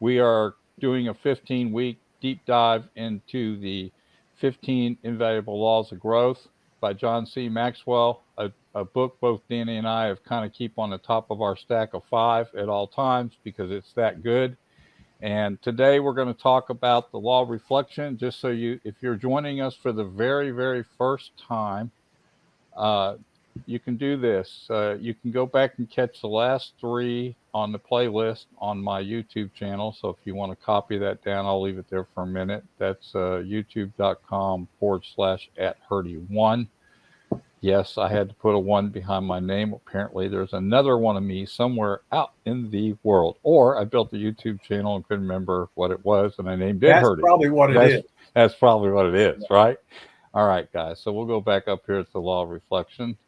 We are doing a 15-week deep dive into the 15 Invaluable Laws of Growth by John C. Maxwell, a book both Danny and I have kind of keep on the top of our stack of 5 at all times because it's that good. And today we're going to talk about the law of reflection. Just so if you're joining us for the very, very first time, you can do this. You can go back and catch the last 3 on the playlist on my YouTube channel. So if you want to copy that down, I'll leave it there for a minute. That's youtube.com/@Herdy1. Yes, I had to put a 1 behind my name. Apparently, there's another one of me somewhere out in the world. Or I built a YouTube channel and couldn't remember what it was, and I named it Herdy. That's probably what it is. That's probably what it is, right? All right, guys. So we'll go back up here to the law of reflection.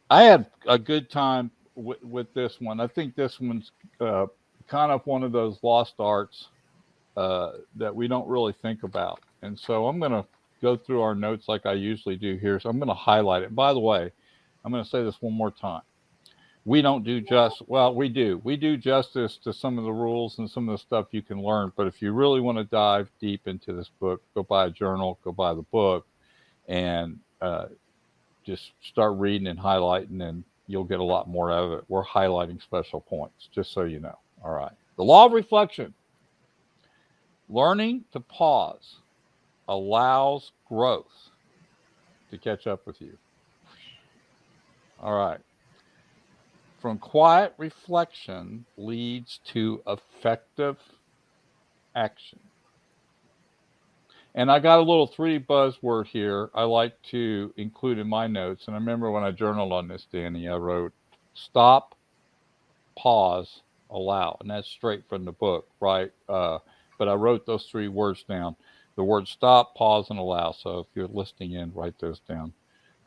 I had a good time with this one. I think this one's kind of one of those lost arts that we don't really think about. And so I'm going to go through our notes like I usually do here. So I'm going to highlight it. By the way, I'm going to say this one more time. We don't do we do. We do justice to some of the rules and some of the stuff you can learn. But if you really want to dive deep into this book, go buy a journal, go buy the book, and just start reading and highlighting, and you'll get a lot more out of it. We're highlighting special points, just so you know. All right. The law of reflection. Learning to pause allows growth to catch up with you. All right. From quiet reflection leads to effective action. And I got a little 3 buzzword here I like to include in my notes. And I remember when I journaled on this, Danny, I wrote stop, pause, allow. And that's straight from the book, right? But I wrote those 3 words down. The word stop, pause, and allow. So if you're listening in, write those down.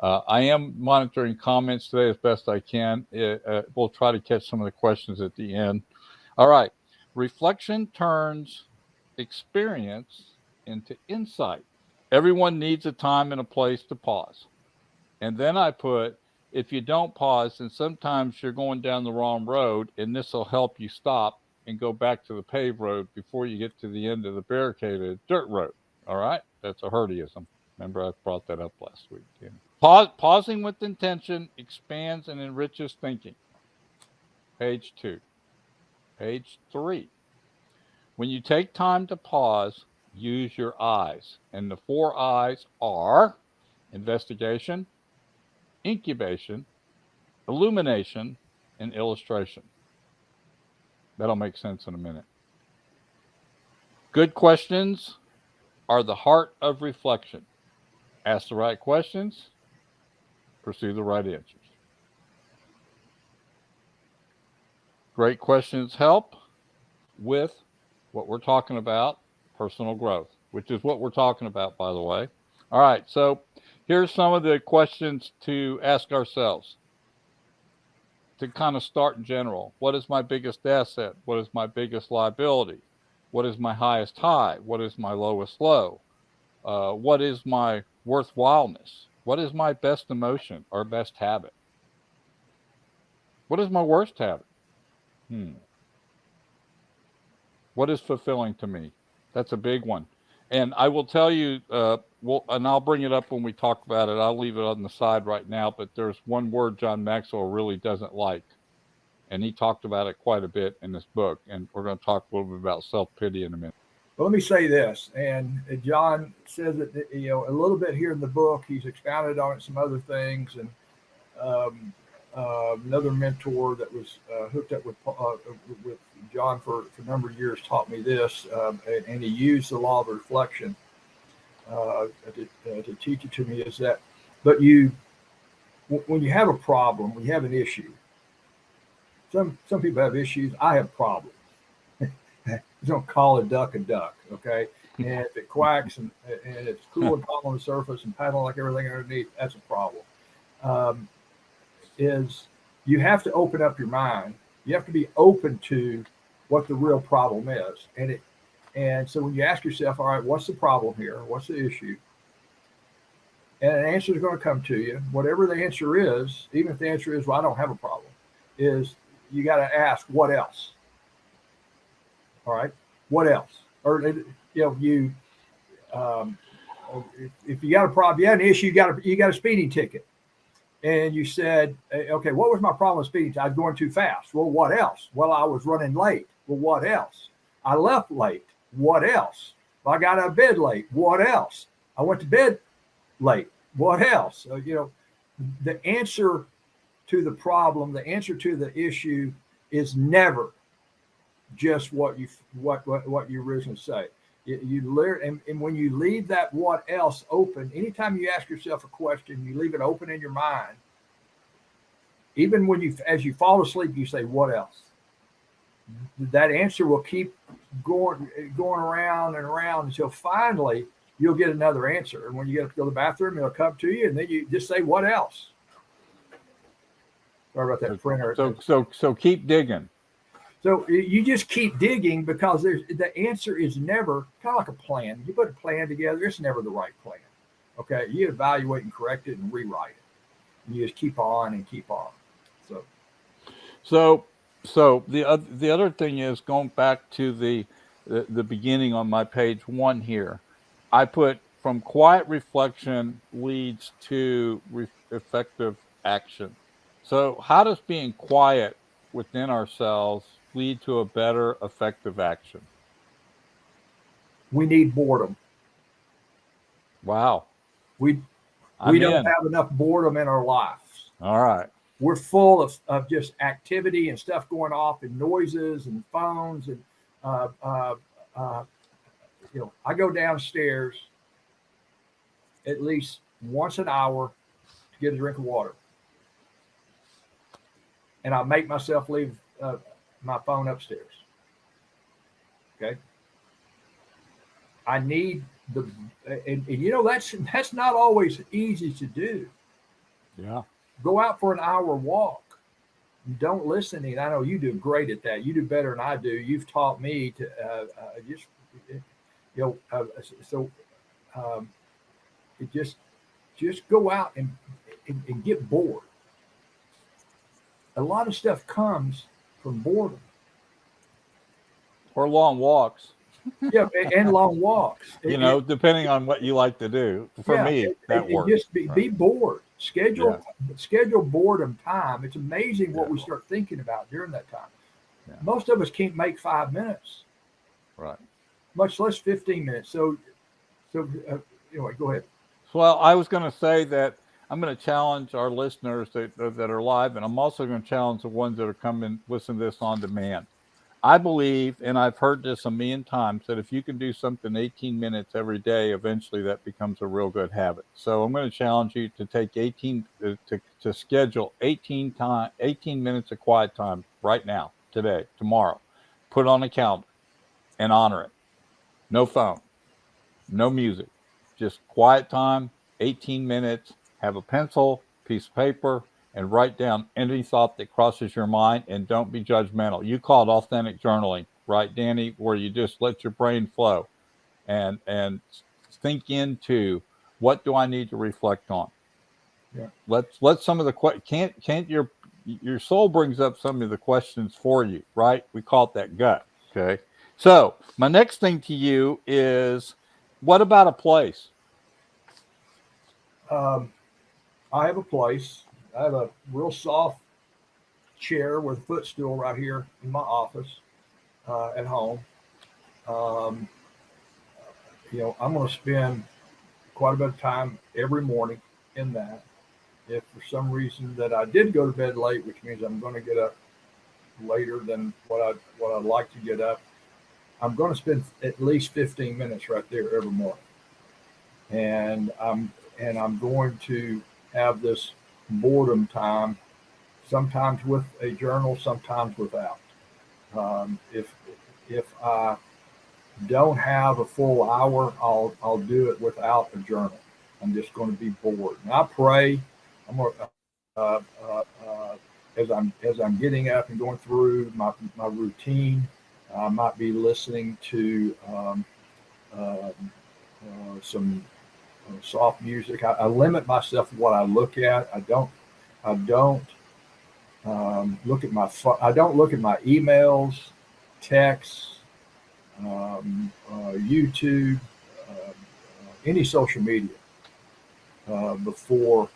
I am monitoring comments today as best I can. We'll try to catch some of the questions at the end. All right. Reflection turns experience into insight. Everyone needs a time and a place to pause. And then I put, if you don't pause, then sometimes you're going down the wrong road, and this will help you stop and go back to the paved road before you get to the end of the barricaded dirt road. All right? That's a Herdyism. Remember, I brought that up last week. Yeah. Pausing with intention expands and enriches thinking. Page 2. Page 3. When you take time to pause, use your eyes. And the 4 eyes are investigation, incubation, illumination, and illustration. That'll make sense in a minute. Good questions are the heart of reflection. Ask the right questions, pursue the right answers. Great questions help with what we're talking about, personal growth, which is what we're talking about, by the way. All right, so here's some of the questions to ask ourselves to kind of start in general. What is my biggest asset? What is my biggest liability? What is my highest high? What is my lowest low? What is my worthwhileness? What is my best emotion or best habit? What is my worst habit? What is fulfilling to me? That's a big one. And I will tell you, and I'll bring it up when we talk about it. I'll leave it on the side right now, but there's one word John Maxwell really doesn't like. And he talked about it quite a bit in this book. And we're going to talk a little bit about self-pity in a minute. Well, let me say this, and John says it, a little bit here in the book. He's expounded on it, some other things, and another mentor that was hooked up with John for a number of years taught me this, and he used the law of reflection to teach it to me. Is that, but when you have a problem, when you have an issue, some people have issues. I have problems. You don't call a duck, okay? And if it quacks and it's cool and calm on the surface and paddling like everything underneath, that's a problem. Is you have to open up your mind. You have to be open to what the real problem is. And so when you ask yourself, all right, what's the problem here? What's the issue? And an answer is going to come to you. Whatever the answer is, even if the answer is, well, I don't have a problem, is you got to ask, what else? All right. What else? Or you if you got a problem, you had an issue, you got a speeding ticket, and you said, okay, what was my problem with speeding? I was going too fast. Well, what else? Well, I was running late. Well, what else? I left late. What else? Well, I got out of bed late. What else? I went to bed late. What else? The answer to the problem, the answer to the issue is never just what you originally say. You learn, and when you leave that what else open, anytime you ask yourself a question, you leave it open in your mind. Even as you fall asleep, you say, what else? That answer will keep going around and around until finally you'll get another answer. And when you get up to go to the bathroom, it'll come to you, and then you just say, what else? Sorry about that printer. So keep digging. So you just keep digging, because the answer is never kind of like a plan. You put a plan together, it's never the right plan. Okay, you evaluate and correct it and rewrite it. And you just keep on and keep on. So the other thing is, going back to the beginning on my page 1 here, I put from quiet reflection leads to effective action. So how does being quiet within ourselves lead to a better effective action? We need boredom. Wow. We don't have enough boredom in our lives. All right. We're full of just activity and stuff going off, and noises and phones. And, I go downstairs at least once an hour to get a drink of water. And I make myself leave my phone upstairs. Okay. I need that's not always easy to do. Yeah. Go out for an hour walk. Don't listen. And I know you do great at that. You do better than I do. You've taught me to just go out and get bored. A lot of stuff comes from boredom. Or long walks. Yeah, and long walks. Depending on what you like to do. For me, that works. Just be bored. Schedule boredom time. It's amazing what we start thinking about during that time. Yeah. Most of us can't make 5 minutes. Right. Much less 15 minutes. So anyway, go ahead. Well, I was going to say that I'm going to challenge our listeners that are live, and I'm also going to challenge the ones that are coming listen to this on demand. I believe, and I've heard this a million times, that if you can do something 18 minutes every day, eventually that becomes a real good habit. So I'm going to challenge you to take to schedule 18 minutes of quiet time right now, today, tomorrow. Put it on a calendar and honor it. No phone, no music, just quiet time, 18 minutes. Have a pencil, piece of paper, and write down any thought that crosses your mind, and don't be judgmental. You call it authentic journaling, right, Danny, where you just let your brain flow and think into, what do I need to reflect on? Yeah. Let some of the can't your soul brings up some of the questions for you, right? We call it that gut. Okay. So my next thing to you is, what about a place? I have a place. I have a real soft chair with a footstool right here in my office at home. I'm going to spend quite a bit of time every morning in that. If for some reason that I did go to bed late, which means I'm going to get up later than what I'd like to get up, I'm going to spend at least 15 minutes right there every morning. And I'm going to have this boredom time, sometimes with a journal, sometimes without. If I don't have a full hour, I'll do it without a journal. I'm just going to be bored. And I pray. I'm going as I'm getting up and going through my routine. I might be listening to some soft music. I limit myself to what I look at. I don't look at my phone. I don't look at my emails, texts. YouTube, any social media before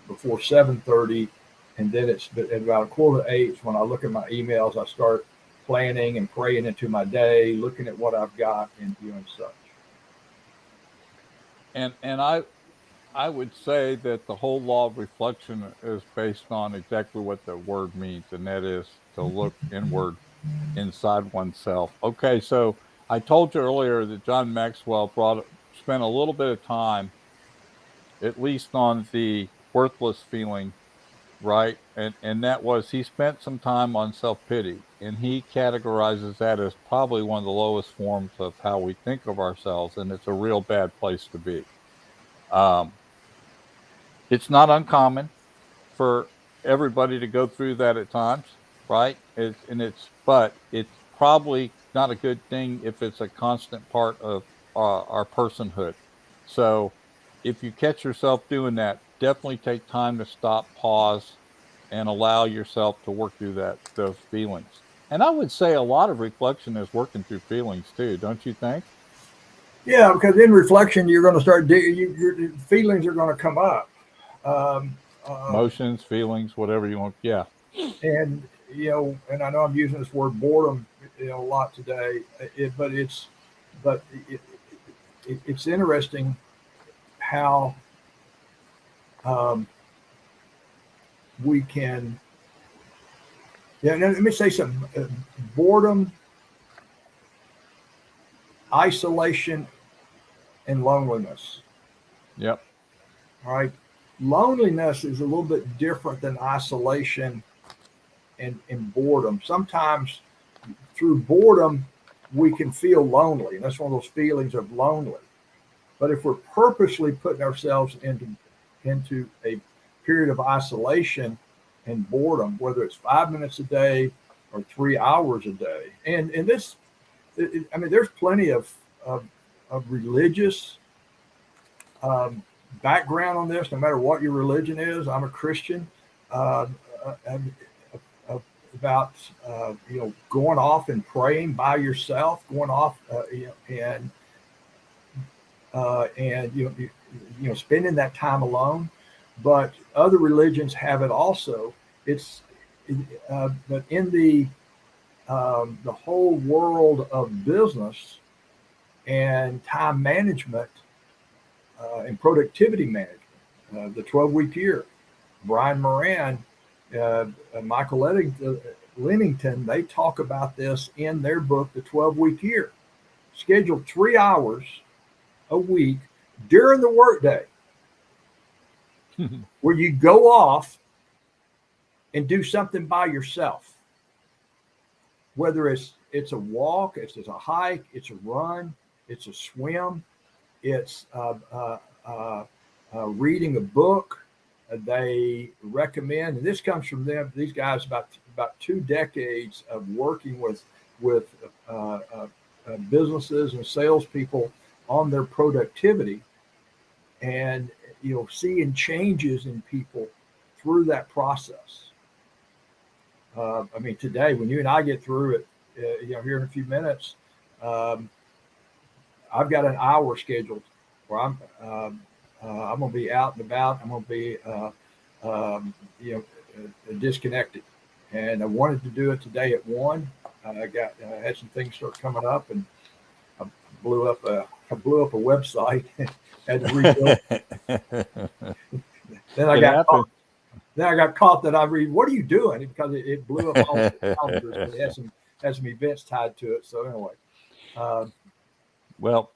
before 7:30, and then it's at about 7:45 when I look at my emails. I start planning and praying into my day, looking at what I've got, and doing such. And I would say that the whole law of reflection is based on exactly what the word means, and that is to look inward inside oneself. Okay, so I told you earlier that John Maxwell spent a little bit of time, at least on the worthless feeling, right? And that was he spent some time on self pity, and he categorizes that as probably one of the lowest forms of how we think of ourselves, and it's a real bad place to be. Um, it's not uncommon for everybody to go through that at times, right? But it's probably not a good thing if it's a constant part of our personhood. So if you catch yourself doing that, definitely take time to stop, pause, and allow yourself to work through those feelings. And I would say a lot of reflection is working through feelings too, don't you think? Yeah, because in reflection, you're going to start your feelings are going to come up. Um, um, Emotions, feelings, whatever you want. Yeah. and and I know I'm using this word boredom, a lot today, but but it, it's interesting how um, we can. Yeah, now let me say something. Boredom, isolation, and loneliness. Yep. All right, loneliness is a little bit different than isolation and boredom. Sometimes through boredom, we can feel lonely, and that's one of those feelings of lonely. But if we're purposely putting ourselves into a period of isolation and boredom, whether it's 5 minutes a day or 3 hours a day, and this, I mean, there's plenty of religious um, background on this. No matter what your religion is, I'm a Christian. Uh, uh, uh, about going off and praying by yourself, going off and spending that time alone. But other religions have it also. It's but in the whole world of business and time management and productivity management, the 12-week year, Brian Moran, Michael Lennington, they talk about this in their book, The 12-Week Year. Schedule 3 hours a week during the workday where you go off and do something by yourself, whether it's a walk, it's a hike, it's a run, it's a swim, it's reading a book. They recommend, and this comes from them. These guys about 2 decades of working with businesses and salespeople on their productivity, and seeing changes in people through that process. I mean, today when you and I get through it, here in a few minutes, um, I've got an hour scheduled where I'm going to be out and about. I'm going to be disconnected, and I wanted to do it today at 1. I had some things start coming up, and I blew up a website. Had to rebuild. Then I It got happened. caught. Then I got caught that I read. What are you doing? Because it blew up all the calendars, but it had some events tied to it. So anyway, uh, Well,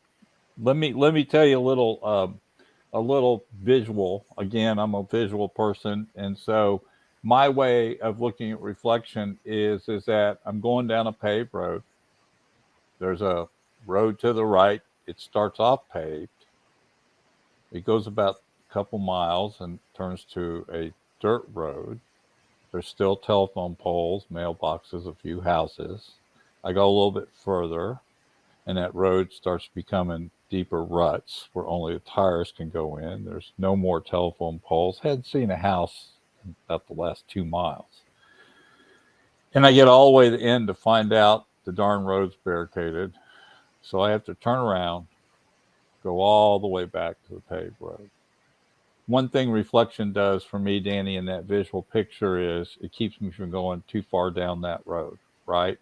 let me tell you a little visual. Again, I'm a visual person, and so my way of looking at reflection is that I'm going down a paved road. There's a road to the right. It starts off paved. It goes about a couple miles and turns to a dirt road. There's still telephone poles, mailboxes, a few houses. I go a little bit further, and that road starts becoming deeper ruts where only the tires can go in. There's no more telephone poles. Hadn't seen a house in about the last 2 miles. And I get all the way to the end to find out the darn road's barricaded. So I have to turn around, go all the way back to the paved road. One thing reflection does for me, Danny, in that visual picture is it keeps me from going too far down that road, right?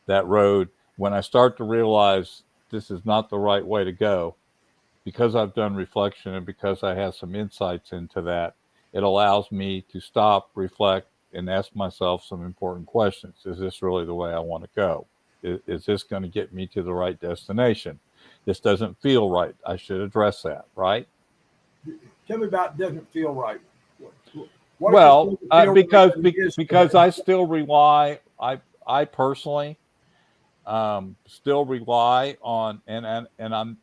That road, when I start to realize this is not the right way to go, because I've done reflection and because I have some insights into that, it allows me to stop, reflect, and ask myself some important questions. Is this really the way I want to go? Is this going to get me to the right destination? This doesn't feel right. I should address that, right? Tell me about doesn't feel right. What if Well, it doesn't feel right, because but it is? because I still rely, I personally still rely on, and I'm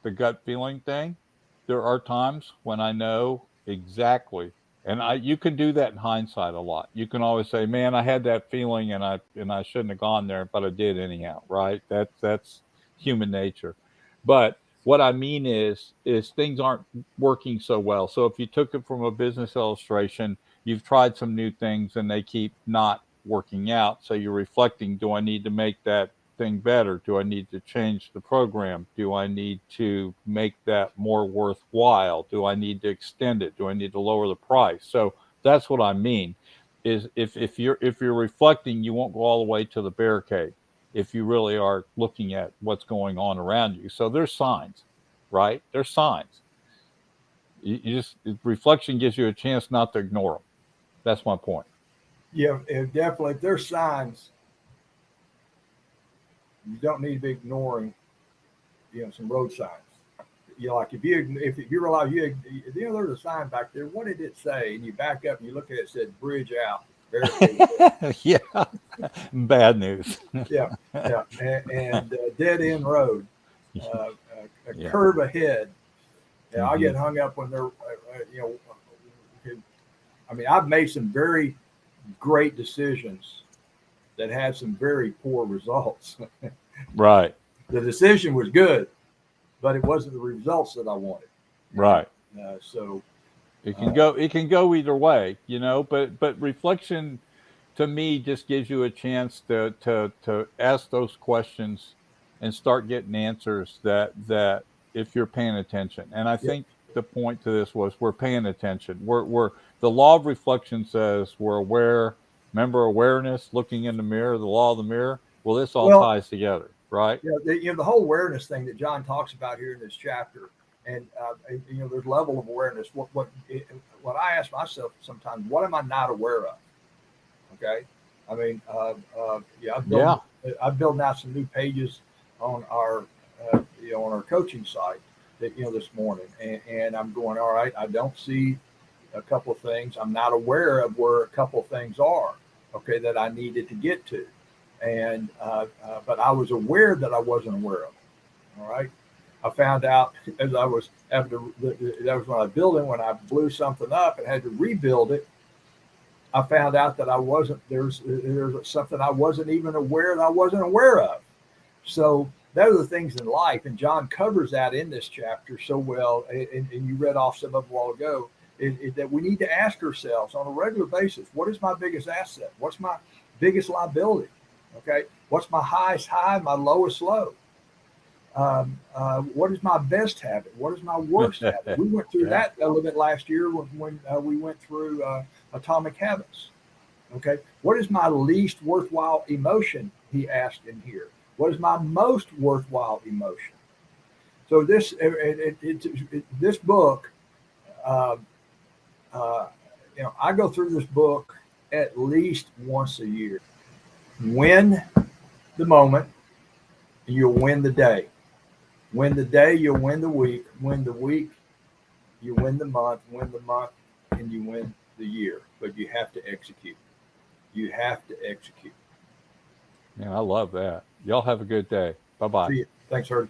the gut feeling thing. There are times when I know exactly, and you can do that in hindsight a lot. You can always say, "Man, I had that feeling, and I shouldn't have gone there, but I did anyhow." Right? That's human nature. But what I mean is things aren't working so well. So if you took it from a business illustration, you've tried some new things and they keep not working out. So you're reflecting, do I need to make that thing better? Do I need to change the program? Do I need to make that more worthwhile? Do I need to extend it? Do I need to lower the price? So that's what I mean. Is if you're reflecting, you won't go all the way to the barricade if you really are looking at what's going on around you. So there's signs, right? There's signs. You just reflection gives you a chance not to ignore them. That's my point. Yeah, definitely. If there's signs, you don't need to be ignoring, some road signs. Like if you realize there's a sign back there. What did it say? And you back up and you look at it. It said bridge out, barricade. Yeah, bad news. Yeah, yeah, and dead end road, a Yeah. curve ahead. Yeah, I Mm-hmm. get hung up when they're, I mean, I've made some very great decisions that had some very poor results. Right. The decision was good, but it wasn't the results that I wanted. Right. So It can uh, go either way, but reflection to me just gives you a chance to ask those questions and start getting answers that if you're paying attention. And I yeah, think the point to this was we're paying attention. We're the law of reflection says we're aware. Remember awareness, looking in the mirror, the law of the mirror. Well, this all well, ties together, right? the whole awareness thing that John talks about here in this chapter, and there's level of awareness. What I ask myself sometimes, what am I not aware of? Okay, I mean, Yeah. I've built out some new pages on our on our coaching site that this morning, and I'm going, all right. I don't see a couple of things. I'm not aware of where a couple of things are. Okay, that I needed to get to, and but I was aware that I wasn't aware of. All right. I found out as I was after that was when I was building, when I blew something up and had to rebuild it. I found out that I wasn't there's something I wasn't even aware that I wasn't aware of. So those are the things in life, and John covers that in this chapter so well. And you read off some of them a while ago. That we need to ask ourselves on a regular basis: what is my biggest asset? What's my biggest liability? Okay, what's my highest high, my lowest low? What is my best habit? What is my worst habit? We went through Yeah. that a little bit last year when we went through Atomic Habits. Okay, what is my least worthwhile emotion? He asked in here. What is my most worthwhile emotion? So this book, uh, I go through this book at least once a year. Win the moment, and you'll win the day. Win the day, you'll win the week. Win the week, you win the month. Win the month, and you win the year. But you have to execute. You have to execute. Man, I love that. Y'all have a good day. Bye bye. See you. Thanks, Herd.